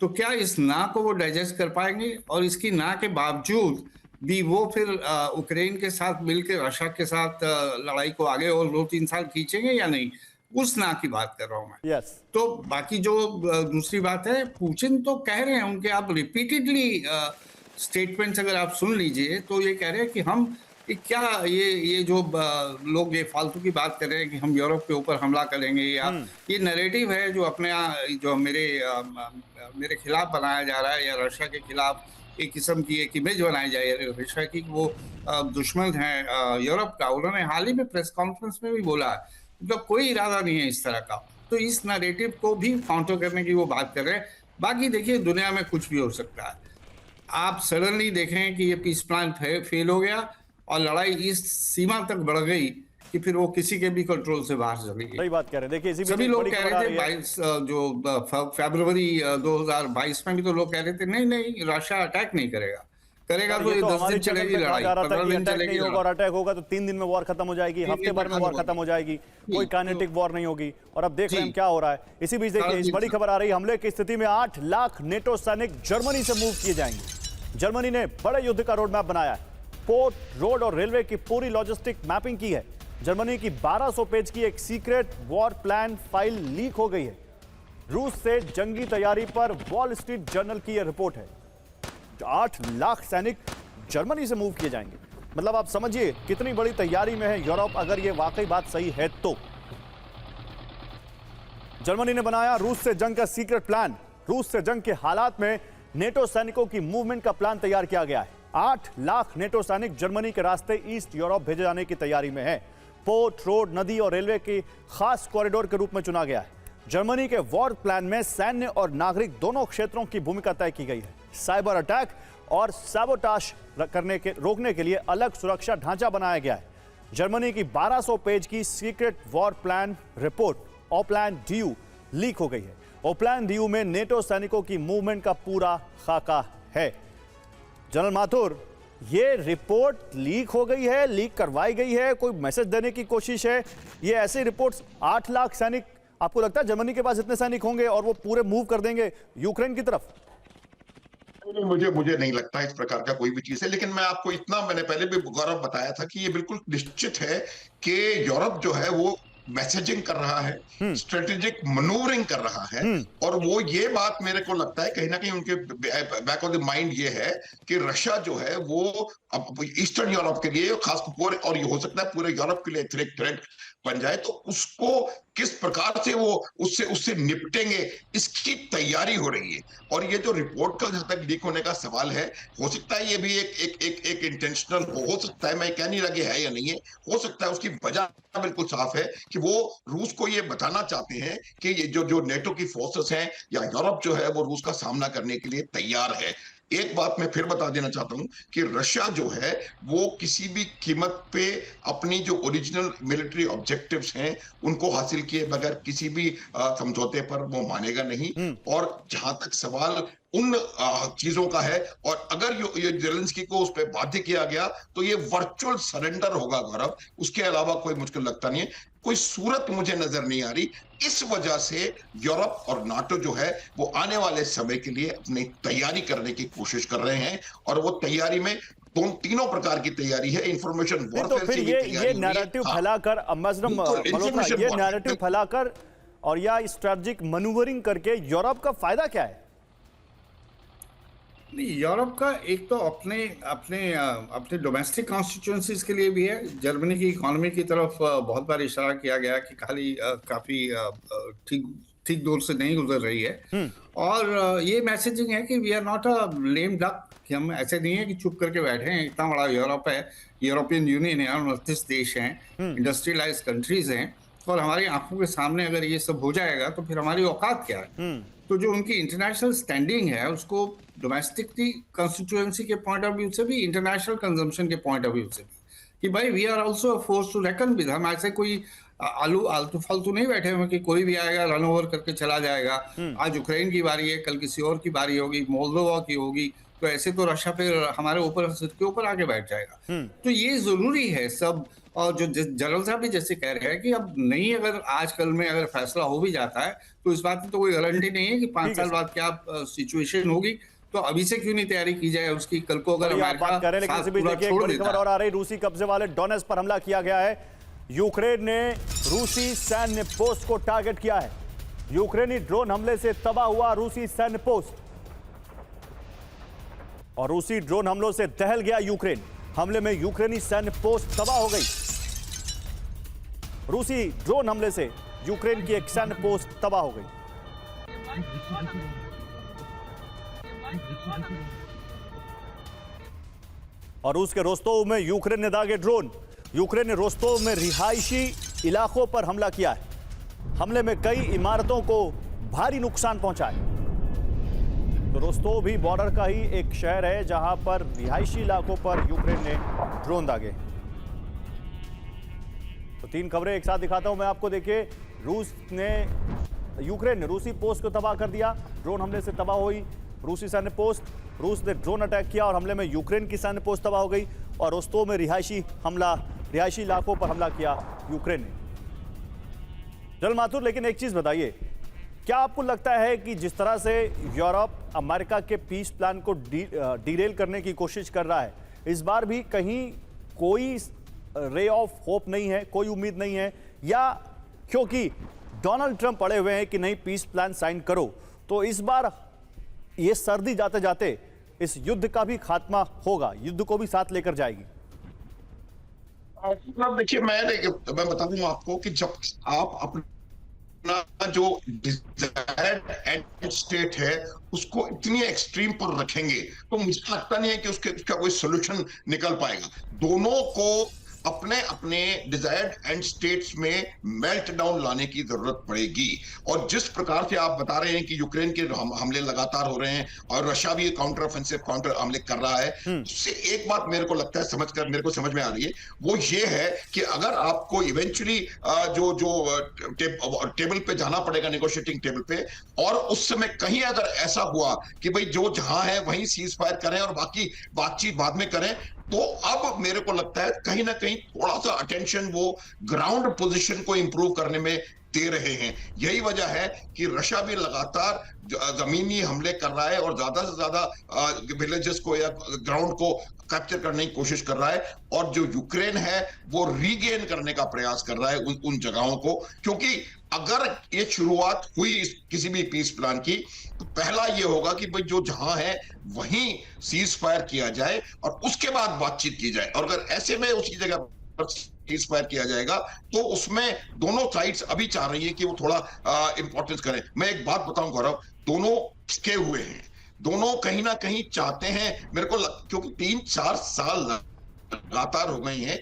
तो क्या इस ना को वो डाइजेस्ट कर पाएंगे? और इसकी ना के बावजूद भी वो फिर यूक्रेन के साथ मिलकर रशिया के साथ लड़ाई को आगे और 2-3 साल खींचेंगे या नहीं, उस ना की बात कर रहा हूं मैं। तो बाकी जो दूसरी बात है, पुतिन तो कह रहे हैं, उनके आप रिपीटेडली स्टेटमेंट्स अगर आप सुन लीजिए तो ये कह रहे हैं कि हम ये जो लोग ये फालतू की बात कर रहे हैं कि हम यूरोप के ऊपर हमला करेंगे, या ये नैरेटिव है जो जो मेरे खिलाफ बनाया जा रहा है, या रशिया के खिलाफ एक किस्म की एक इमेज बनाई जा रही है रशिया की, वो दुश्मन है यूरोप का। उन्होंने हाल ही में प्रेस कॉन्फ्रेंस में भी बोला है, तो कोई इरादा नहीं है इस तरह का। तो इस नैरेटिव को भी काउंटर करने की वो बात कर रहे हैं। बाकी देखिए, दुनिया में कुछ भी हो सकता है। आप सडनली देखें कि ये पीस प्लान फेल हो गया और लड़ाई इस सीमा तक बढ़ गई कि फिर वो किसी के भी कंट्रोल से बाहर चली गई। सही बात कह रहे हैं। देखिए, इसी सभी लोग कह रहे थे 22 फरवरी 2022 में भी तो लोग कह रहे थे नहीं रशिया अटैक नहीं करेगा तो ये 10 दिन चलेगी लड़ाई, 15 दिन चलेगी लड़ाई। और अटैक होगा तो 3 दिन में वॉर खत्म हो जाएगी, हफ्ते भर में वॉर खत्म हो जाएगी, कोई काइनेटिक वॉर नहीं होगी। और अब देख रहे हैं क्या हो रहा है। इसी बीच देखिए, इस बड़ी खबर आ रही है, हमले की स्थिति में 8 लाख नेटो सैनिक जर्मनी से मूव किए जाएंगे। जर्मनी ने बड़े युद्ध का रोड मैप बनाया है, पोर्ट, रोड और रेलवे की पूरी लॉजिस्टिक मैपिंग की है। जर्मनी की 1200 पेज की एक secret war plan file leak हो गई है। रूस से जंगी तैयारी पर वॉल स्ट्रीट जर्नल की यह रिपोर्ट है। 8 लाख सैनिक जर्मनी से मूव किए जाएंगे, मतलब आप समझिए कितनी बड़ी तैयारी में है यूरोप, अगर यह वाकई बात सही है तो। जर्मनी ने बनाया रूस से जंग का सीक्रेट प्लान। रूस से जंग के हालात में नेटो सैनिकों की मूवमेंट का प्लान तैयार किया गया है। 8 लाख नेटो सैनिक जर्मनी के रास्ते ईस्ट यूरोप भेजे जाने की तैयारी में है। पोर्ट, रोड, नदी और रेलवे की खास कॉरिडोर के रूप में चुना गया है। जर्मनी के वॉर प्लान में सैन्य और नागरिक दोनों क्षेत्रों की भूमिका तय की गई है। साइबर अटैक और सैबोटाज रोकने के लिए अलग सुरक्षा ढांचा बनाया गया है। जर्मनी की 1200 पेज की secret war plan report OPLAN DU leak हो गई है। ओप्लान डीयू में नेटो सैनिकों की मूवमेंट का पूरा खाका है। जनरल माथुर, ये रिपोर्ट लीक हो गई है, लीक करवाई गई है, कोई मैसेज देने की कोशिश है? ये ऐसे रिपोर्ट्स 8 लाख सैनिक, आपको लगता है जर्मनी के पास इतने सैनिक होंगे और वो पूरे मूव कर देंगे यूक्रेन की तरफ? मुझे नहीं लगता इस प्रकार का कोई भी चीज है। लेकिन मैं आपको मैंने पहले भी गौरव बताया था कि ये बिल्कुल निश्चित है कि यूरोप जो है वो मैसेजिंग कर रहा है, स्ट्रेटेजिक मनूवरिंग कर रहा है। और वो ये बात मेरे को लगता है कहीं ना कहीं उनके बैक ऑफ द माइंड ये है कि रशिया जो है वो ईस्टर्न यूरोप के लिए खास पूरे, और ये हो सकता है पूरे यूरोप के लिए थ्रेट बन जाए, तो उसको किस प्रकार से वो उससे निपटेंगे, इसकी तैयारी हो रही है। और ये जो रिपोर्ट का जहां तक लीक होने का सवाल है, हो सकता है ये भी एक इंटेंशनल हो सकता है, मैं कह नहीं लगे है या नहीं है, हो सकता है उसकी वजह बिल्कुल साफ है कि वो रूस को ये बताना चाहते हैं कि ये जो नेटो की फोर्सेस हैं या यूरोप जो है वो रूस का सामना करने के लिए तैयार है। एक बात मैं फिर बता देना चाहता हूं कि रशिया जो है वो किसी भी कीमत पे अपनी जो ओरिजिनल मिलिट्री ऑब्जेक्टिव्स हैं उनको हासिल किए बगैर किसी भी समझौते पर वो मानेगा नहीं। और जहां तक सवाल उन चीजों का है, और अगर ये जेलेंस्की को उस पर बाध्य किया गया तो ये वर्चुअल सरेंडर होगा गौरव, उसके अलावा कोई मुश्किल लगता नहीं है। कोई सूरत मुझे नजर नहीं आ रही। इस वजह से यूरोप और नाटो जो है वो आने वाले समय के लिए अपनी तैयारी करने की कोशिश कर रहे हैं, और वो तैयारी में तीनों प्रकार की तैयारी है। इंफॉर्मेशन वॉरफेयर से भी ये नैरेटिव फैलाकर ये नैरेटिव फैलाकर और या स्ट्रेटेजिक मैन्यूवरिंग करके यूरोप का फायदा क्या है? नहीं, यूरोप का एक तो अपने डोमेस्टिक कॉन्स्टिट्यूएंसीज के लिए भी है। जर्मनी की इकोनॉमी की तरफ बहुत बार इशारा किया गया कि काफी ठीक दूर से नहीं गुजर रही है। और ये मैसेजिंग है कि we are not a lame duck, कि हम ऐसे नहीं है कि चुप करके बैठे हैं। इतना बड़ा यूरोप है, यूरोपियन यूनियन है, 29 देश हैं, इंडस्ट्रियलाइज कंट्रीज हैं, और हमारी आंखों के सामने अगर ये सब हो जाएगा तो फिर हमारी औकात क्या है। तो जो उनकी इंटरनेशनल स्टैंडिंग है उसको डोमेस्टिकली कंस्टिट्यूएंसी के पॉइंट ऑफ व्यू से भी, इंटरनेशनल कंजम्पशन के पॉइंट ऑफ व्यू से भी, कि भाई we are also force to reckon with. हम ऐसे कोई आलतू फालतू नहीं बैठे हुए कि कोई भी आएगा रन ओवर करके चला जाएगा। आज यूक्रेन की बारी है, कल किसी और की बारी होगी, मोल्दोवा की होगी, तो ऐसे तो रशिया फिर हमारे ऊपर, सिर के ऊपर आके बैठ जाएगा। तो ये जरूरी है सब। और जो जनरल साहब भी जैसे कह रहे हैं कि अब नहीं, अगर आजकल में अगर फैसला हो भी जाता है तो इस बात की तो कोई गारंटी नहीं है कि 5 साल बाद क्या सिचुएशन होगी। तो अभी से क्यों नहीं तैयारी की जाए उसकी, कल को अगर बात कर रहे हैं, लेकिन इसी बीच देखिए एक बड़ी खबर और आ रही, रूसी कब्जे वाले डोनेट्स्क पर हमला किया गया है। यूक्रेन ने रूसी सैन्य पोस्ट को टारगेट किया है। यूक्रेनी ड्रोन हमले से तबाह हुआ रूसी सैन्य पोस्ट, और रूसी ड्रोन हमलों से दहल गया यूक्रेन। हमले में यूक्रेनी सैन्य पोस्ट तबाह हो गई। रूसी ड्रोन हमले से यूक्रेन की एक सैन्य पोस्ट तबाह हो गई। और रूस के रोस्तोव में यूक्रेन ने दागे ड्रोन। यूक्रेन ने रोस्तोव में रिहायशी इलाकों पर हमला किया है। हमले में कई इमारतों को भारी नुकसान पहुंचा है। तो रोस्तोव भी बॉर्डर का ही एक शहर है जहां पर रिहायशी इलाकों पर यूक्रेन ने ड्रोन दागे। तो 3 खबरें एक साथ दिखाता हूं मैं आपको। देखिए, यूक्रेन ने रूसी पोस्ट को तबाह कर दिया। ड्रोन हमले से तबाह हुई रूसी सैन्य पोस्ट। रूस ने ड्रोन अटैक किया और हमले में यूक्रेन की सैन्य पोस्ट तबाह हो गई। और रोस्तोव में रिहायशी इलाकों पर हमला किया यूक्रेन ने। जनरल माथुर, लेकिन एक चीज बताइए, क्या आपको लगता है कि जिस तरह से यूरोप अमेरिका के पीस प्लान को डीरेल करने की कोशिश कर रहा है, इस बार भी कहीं कोई रे ऑफ होप नहीं है, कोई उम्मीद नहीं है? या क्योंकि डोनाल्ड ट्रंप पड़े हुए हैं कि नहीं पीस प्लान साइन करो, तो इस बार ये सर्दी जाते जाते इस युद्ध का भी खात्मा होगा, युद्ध को भी साथ लेकर जाएगी? देखिए, मैं बता दूं आपको कि जब आप अपना जो डिजायर्ड एंड स्टेट है उसको इतनी एक्सट्रीम पर रखेंगे तो मुझे लगता नहीं है कि उसका कोई सोल्यूशन निकल पाएगा। दोनों को अपने अपने डिजायर्ड एंड स्टेट्स में मेल्ट डाउन लाने की जरूरत पड़ेगी। और जिस प्रकार से आप बता रहे हैं कि यूक्रेन के हमले लगातार हो रहे हैं और रशिया भी काउंटर ऑफेंसिव काउंटर हमले कर रहा है, उससे एक बात मेरे को लगता है मेरे को समझ में आ रही है, वो ये है कि अगर आपको इवेंचुअली जो टेबल पे जाना पड़ेगा, नेगोशिएटिंग टेबल पे, और उस समय कहीं अगर ऐसा हुआ कि भाई जो जहां है वहीं सीज फायर करें और बाकी बातचीत बाद में करें, तो अब मेरे को लगता है कहीं ना कहीं थोड़ा सा अटेंशन वो ग्राउंड पोजीशन को इंप्रूव करने में दे रहे हैं। यही वजह है कि रशिया भी लगातार जमीनी हमले कर रहा है और ज्यादा से ज्यादा विलेजेस को या ग्राउंड को कैप्चर करने की कोशिश कर रहा है। और जो यूक्रेन है वो रीगेन करने का प्रयास कर रहा है उन जगहों को, क्योंकि अगर ये शुरुआत हुई किसी भी पीस प्लान की तो पहला ये होगा कि भाई जो जहां है वहीं सीज फायर किया जाए और उसके बाद बातचीत की जाए। और अगर ऐसे में उसी जगह पर सीज फायर किया जाएगा तो उसमें दोनों साइड्स अभी चाह रही है कि वो थोड़ा इंपॉर्टेंस करें। मैं एक बात बताऊं गौरव, दोनों के हुए हैं, दोनों कहीं ना कहीं चाहते हैं, मेरे को क्योंकि 3-4 साल लगातार हो गए हैं,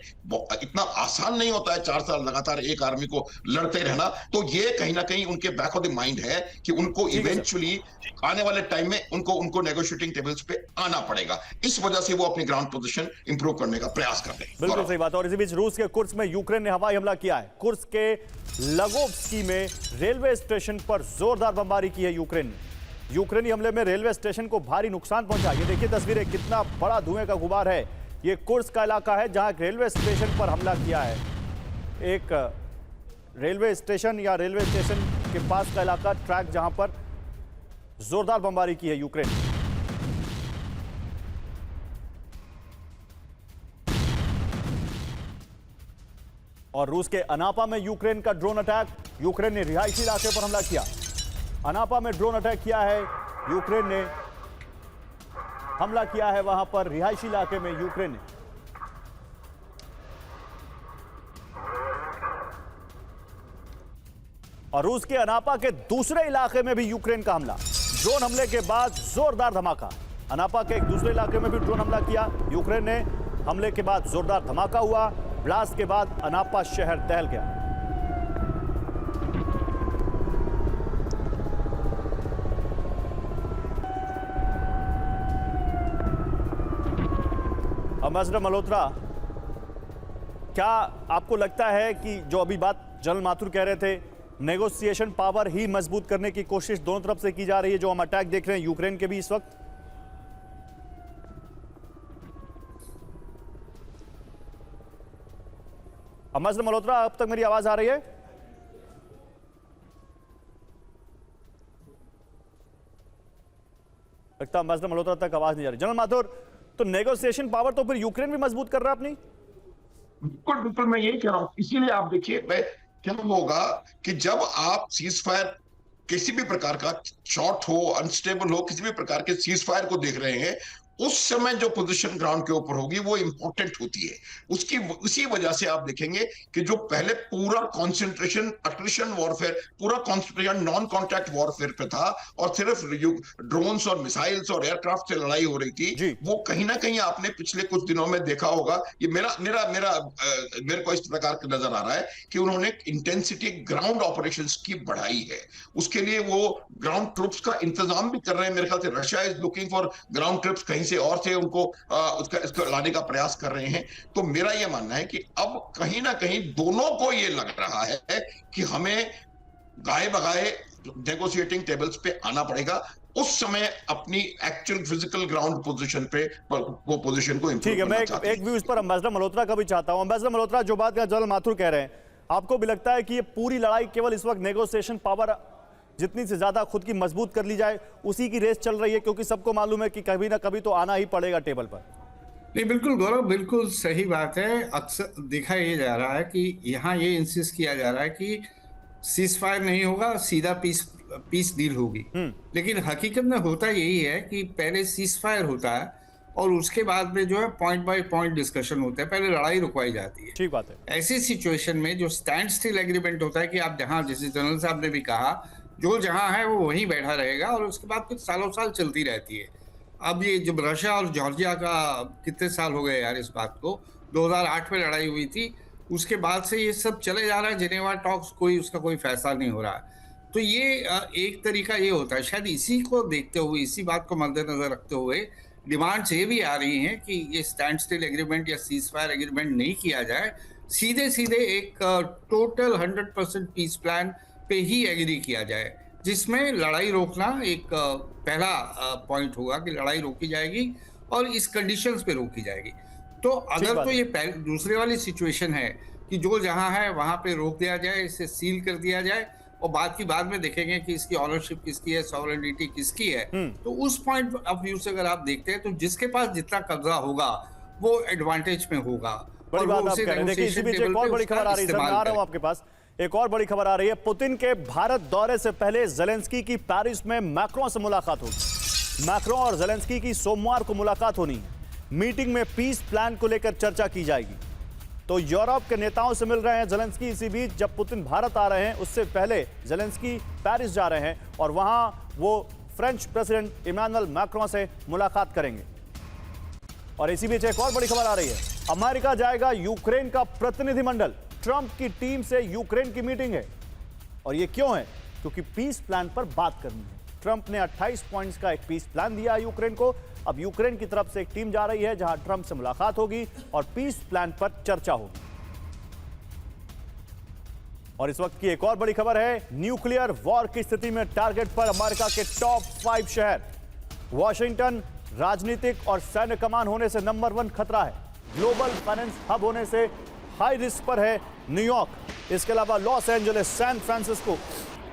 इतना आसान नहीं होता है 4 साल लगातार एक आर्मी को लड़ते रहना। तो ये कहीं ना कहीं उनके बैक ऑफ द माइंड है कि उनको इवेंचुअली आने वाले टाइम में उनको नेगोशिएटिंग टेबल्स पे आना पड़ेगा। इस वजह से वो अपनी ग्राउंड पोजीशन इंप्रूव करने का प्रयास कर रहे हैं। बिल्कुल सही बात। और इसी बीच रूस के कुर्स्क में यूक्रेन ने हवाई हमला किया है। कुर्स्क के लगोव्स्की में रेलवे स्टेशन पर जोरदार बमबारी की है यूक्रेन ने। यूक्रेनी हमले में रेलवे स्टेशन को भारी नुकसान पहुंचा। ये देखिए तस्वीरें, कितना बड़ा धुएं का गुबार है। ये कुर्स्क का इलाका है जहां रेलवे स्टेशन पर हमला किया है। एक रेलवे स्टेशन या रेलवे स्टेशन के पास का इलाका, ट्रैक, जहां पर जोरदार बमबारी की है यूक्रेन। और रूस के अनापा में यूक्रेन का ड्रोन अटैक। यूक्रेन ने रिहायशी इलाके पर हमला किया। अनापा में ड्रोन अटैक किया है यूक्रेन ने, हमला किया है वहां पर रिहायशी इलाके में यूक्रेन ने। और रूस के अनापा के दूसरे इलाके में भी यूक्रेन का हमला, ड्रोन हमले के बाद जोरदार धमाका। अनापा के एक दूसरे इलाके में भी ड्रोन हमला किया यूक्रेन ने। हमले के बाद जोरदार धमाका हुआ। ब्लास्ट के बाद अनापा शहर दहल गया। अम्बेसडर मल्होत्रा, क्या आपको लगता है कि जो अभी बात जनरल माथुर कह रहे थे, नेगोशिएशन पावर ही मजबूत करने की कोशिश दोनों तरफ से की जा रही है, जो हम अटैक देख रहे हैं यूक्रेन के भी इस वक्त? अम्बेसडर मल्होत्रा, अब तक मेरी आवाज आ रही है? लगता है अम्बेसडर मल्होत्रा तक आवाज नहीं जा रही। जनरल माथुर, तो नेगोशिएशन पावर तो फिर यूक्रेन भी मजबूत कर रहा है अपनी? बिल्कुल बिल्कुल, मैं यही कह रहा हूं। इसीलिए आप देखिए, मैं क्या होगा कि जब आप सीज फायर, किसी भी प्रकार का शॉर्ट हो, अनस्टेबल हो, किसी भी प्रकार के सीज फायर को देख रहे हैं, उस समय जो पोजीशन ग्राउंड के ऊपर होगी वो इंपॉर्टेंट होती है। उसी वजह से आप देखेंगे कि जो पहले पूरा कंसंट्रेशन अट्रिशन वॉरफेयर, पूरा कंसंट्रेशन नॉन कॉन्टैक्ट वॉरफेयर पे था और सिर्फ ड्रोन्स और मिसाइल्स और एयरक्राफ्ट से लड़ाई हो रही थी, वो कहीं ना कहीं आपने पिछले कुछ दिनों में देखा होगा। ये मेरे को इस प्रकार का नजर आ रहा है कि उन्होंने इंटेंसिटी ग्राउंड ऑपरेशंस की बढ़ाई है। उसके लिए वो ग्राउंड ट्रूप्स का इंतजाम भी कर रहे हैं। मेरे ख्याल से Russia is looking for ground troops, कहीं से और से उनको इसको लाने का प्रयास कर रहे हैं। तो मेरा यह मानना है कि अब कहीं ना कहीं दोनों को यह लग रहा है कि हमें गाए बगाए नेगोशिएटिंग टेबल्स पे आना पड़ेगा। उस समय अपनी एक्चुअल फिजिकल ग्राउंड पोजीशन पे वो पोजीशन को इंप्रूव करना चाहते हैं। ठीक है, मैं एक व्यू इस पर अम्बेसडर मल्होत्रा का भी चाहता हूं। अम्बेसडर मल्होत्रा, जो बात जनरल माथुर कह रहे हैं, आपको भी लगता है कि ये पूरी लड़ाई केवल इस वक्त नेगोशिएशन पावर जितनी से ज्यादा खुद की मजबूत कर ली जाए उसी की रेस चल रही है, क्योंकि सबको मालूम है कि कभी ना कभी तो आना ही पड़ेगा टेबल पर? नहीं, बिल्कुल गौरव, बिल्कुल सही बात है। अक्सर देखा ये जा रहा है कि यहाँ ये इंसिस्ट किया जा रहा है कि सीज फायर नहीं होगा, सीधा पीस डील होगी। लेकिन हकीकत में होता यही है कि पहले सीज फायर होता है और उसके बाद में जो है पॉइंट बाय पॉइंट डिस्कशन होता है, पहले लड़ाई रुकवाई जाती है। ठीक बात है। ऐसी सिचुएशन में जो स्टैंड स्टिल एग्रीमेंट होता है कि आप जहां, जैसे जनरल साहब ने भी कहा, जो जहां है वो वहीं बैठा रहेगा और उसके बाद कुछ सालों साल चलती रहती है। अब ये जब रशिया और जॉर्जिया का कितने साल हो गए यार इस बात को, 2008 में लड़ाई हुई थी, उसके बाद से ये सब चले जा रहा है। जिनेवा टॉक्स, कोई उसका कोई फैसला नहीं हो रहा है। तो ये एक तरीका ये होता है। शायद इसी को देखते हुए, इसी बात को मद्देनजर रखते हुए डिमांड्स ये भी आ रही हैं कि ये स्टैंड स्टिल एग्रीमेंट या सीज फायर एग्रीमेंट नहीं किया जाए, सीधे सीधे एक टोटल 100% पीस प्लान पे ही एग्री किया जाए, जिसमें लड़ाई रोकना एक पहला पॉइंट होगा कि लड़ाई रोकी जाएगी और इस कंडीशंस पे रोकी जाएगी। तो अगर तो ये दूसरे वाली सिचुएशन है कि जो जहां है वहां पे रोक दिया जाए, इसे सील कर दिया जाए और बाद में देखेंगे कि इसकी ऑनरशिप किसकी है, सॉवरेनिटी किसकी है, तो उस पॉइंट ऑफ व्यू से अगर आप देखते हैं तो जिसके पास जितना कब्जा होगा वो एडवांटेज में होगा। बड़ी बात आप कह रहे हैं। देखिए, इसी बीच एक और बड़ी खबर आ रही है, मैं आ रहा हूं आपके पास। एक और बड़ी खबर आ रही है। पुतिन के भारत दौरे से पहले जेलेंस्की की पेरिस में मैक्रों से मुलाकात होगी। मैक्रों और जेलेंस्की की सोमवार को मुलाकात होनी है। मीटिंग में पीस प्लान को लेकर चर्चा की जाएगी। तो यूरोप के नेताओं से मिल रहे हैं जेलेंस्की। इसी बीच जब पुतिन भारत आ रहे हैं उससे पहले जेलेंस्की पेरिस जा रहे हैं और वहां वो फ्रेंच प्रेसिडेंट इमैनुअल मैक्रों से मुलाकात करेंगे। और इसी बीच एक और बड़ी खबर आ रही है। अमेरिका जाएगा यूक्रेन का प्रतिनिधिमंडल। ट्रंप की टीम से यूक्रेन की मीटिंग है। और ये क्यों है? क्योंकि पीस प्लान पर बात करनी है। ट्रंप ने 28 पॉइंट्स का एक पीस प्लान दिया है यूक्रेन को। अब यूक्रेन की तरफ से एक टीम जा रही है जहां ट्रंप से मुलाकात होगी और पीस प्लान पर चर्चा होगी। और इस वक्त की एक और बड़ी खबर है। न्यूक्लियर वॉर की स्थिति में टारगेट पर अमेरिका के टॉप 5 शहर। वॉशिंगटन राजनीतिक और सैन्य कमान होने से नंबर 1 खतरा है। ग्लोबल फाइनेंस हब होने से हाई रिस्क पर है न्यूयॉर्क। इसके अलावा लॉस एंजलिस, सैन फ्रांसिस्को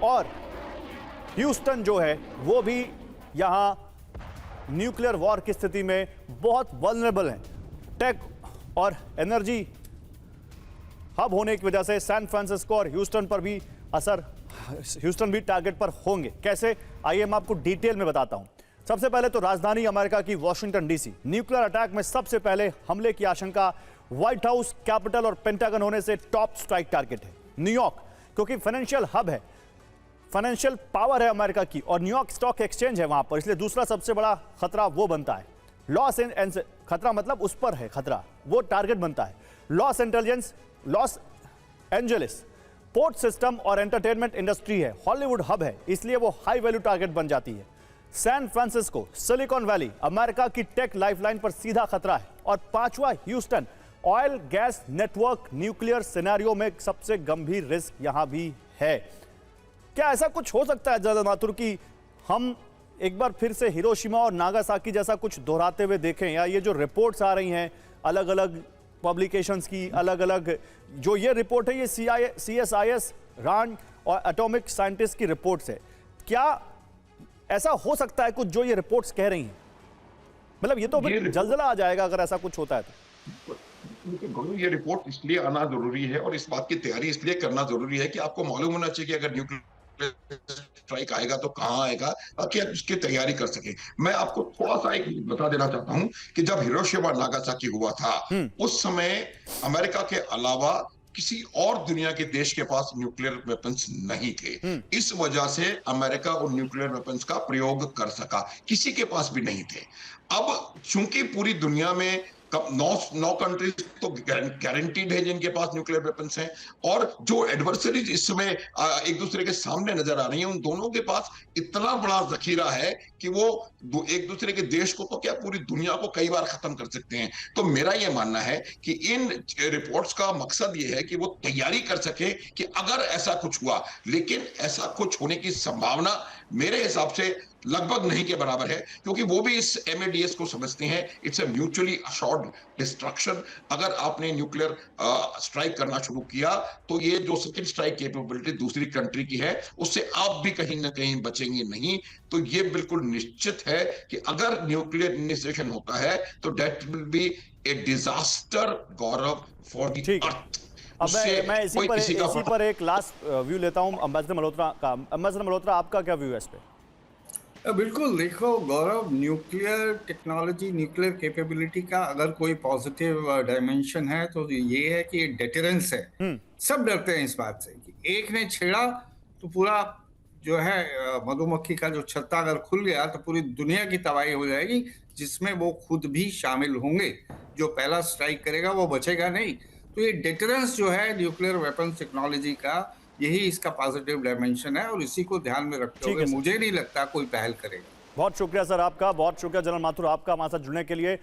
और ह्यूस्टन जो है वो भी यहां न्यूक्लियर वॉर की स्थिति में बहुत वल्नरेबल हैं। टेक और एनर्जी हब होने की वजह से सैन फ्रांसिस्को और ह्यूस्टन पर भी असर, ह्यूस्टन भी टारगेट पर होंगे। कैसे, आइए मैं आपको डिटेल में बताता हूं। सबसे पहले तो राजधानी अमेरिका की वॉशिंगटन डीसी। न्यूक्लियर अटैक में सबसे पहले हमले की आशंका व्हाइट हाउस, कैपिटल और पेंटागन होने से टॉप स्ट्राइक टारगेट है। न्यूयॉर्क क्योंकि फाइनेंशियल हब है, फाइनेंशियल पावर है अमेरिका की और न्यूयॉर्क स्टॉक एक्सचेंज है वहां पर, इसलिए दूसरा सबसे बड़ा खतरा वो बनता है। लॉस एंड खतरा मतलब उस पर है खतरा, वो टारगेट बनता है। लॉस एंजलिस पोर्ट सिस्टम और एंटरटेनमेंट इंडस्ट्री है, हॉलीवुड हब है, इसलिए वो हाई वैल्यू टारगेट बन जाती है। San Francisco, Silicon Valley America की टेक लाइफलाइन पर सीधा खतरा है। और पांचवा Houston, oil gas network, nuclear scenario में सबसे गंभीर रिस्क यहां भी है। क्या ऐसा कुछ हो सकता है जनरल माथुर कि हम एक बार फिर से हिरोशिमा और नागासाकी जैसा कुछ दोहराते हुए देखें, या ये जो रिपोर्ट्स आ रही हैं अलग अलग पब्लिकेशंस की, अलग अलग जो ये रिपोर्ट है ये CSIS, रांड और एटॉमिक साइंटिस्ट की रिपोर्ट्स है, क्या ऐसा हो सकता है कुछ जो ये रिपोर्ट्स कह रही हैं? मतलब ये तो फिर जलजला आ जाएगा अगर ऐसा कुछ होता है तो। ये रिपोर्ट इसलिए आना जरूरी है और इस बात की तैयारी इसलिए करना जरूरी है कि आपको मालूम होना चाहिए कि अगर न्यूक्लियर स्ट्राइक आएगा तो कहां आएगा, ताकि आप उसकी तैयारी कर सके। मैं आपको थोड़ा सा एक बता देना चाहता हूं कि जब हिरोशिमा नागासाकी हुआ था उस समय अमेरिका के अलावा किसी और दुनिया के देश के पास न्यूक्लियर वेपन्स नहीं थे। इस वजह से अमेरिका उन न्यूक्लियर वेपन्स का प्रयोग कर सका, किसी के पास भी नहीं थे। अब चूंकि पूरी दुनिया में नौ कंट्रीज तो गारंटीड है जिनके पास न्यूक्लियर वेपन्स हैं, और जो एडवर्सरीज इस समय एक दूसरे के सामने नजर आ रही हैं, उन दोनों के पास इतना बड़ा जखीरा है कि वो एक दूसरे के देश को तो क्या पूरी दुनिया को कई बार खत्म कर सकते हैं। तो मेरा यह मानना है कि इन रिपोर्ट्स का मकसद यह है कि वो तैयारी कर सके कि अगर ऐसा कुछ हुआ, लेकिन ऐसा कुछ होने की संभावना मेरे हिसाब से लगभग नहीं के बराबर है, क्योंकि वो भी इस MADS को समझते हैं, it's a mutually assured destruction. अगर आपने न्यूक्लियर स्ट्राइक करना शुरू किया तो ये जो सेकंड स्ट्राइक कैपेबिलिटी दूसरी कंट्री की है उससे आप भी कहीं ना कहीं बचेंगे नहीं। तो ये बिल्कुल निश्चित है कि अगर न्यूक्लियर इनिशिएशन होता है तो that will be A disaster, Gaurav, for the earth. अब मैं इसी पर एक लास्ट व्यू लेता हूं एम्बेसडर मल्होत्रा का। एम्बेसडर मल्होत्रा, आपका क्या व्यू है इस पे? बिल्कुल, देखो गौरव, न्यूक्लियर टेक्नोलॉजी, न्यूक्लियर कैपेबिलिटी का अगर कोई पॉजिटिव डायमेंशन है तो ये है कि डेटरेंस है। सब डरते हैं इस बात से कि एक ने छेड़ा तो पूरा जो है मधुमक्खी का जो छत्ता अगर खुल गया तो पूरी दुनिया की तबाही हो जाएगी, जिसमें वो खुद भी शामिल होंगे। जो पहला स्ट्राइक करेगा वो बचेगा नहीं। तो ये डेटरेंस जो है न्यूक्लियर वेपन टेक्नोलॉजी का, यही इसका पॉजिटिव डायमेंशन है, और इसी को ध्यान में रखते हुए मुझे नहीं लगता कोई पहल करेगा। बहुत शुक्रिया सर आपका, बहुत शुक्रिया जनरल माथुर आपका हमारे साथ जुड़ने के लिए।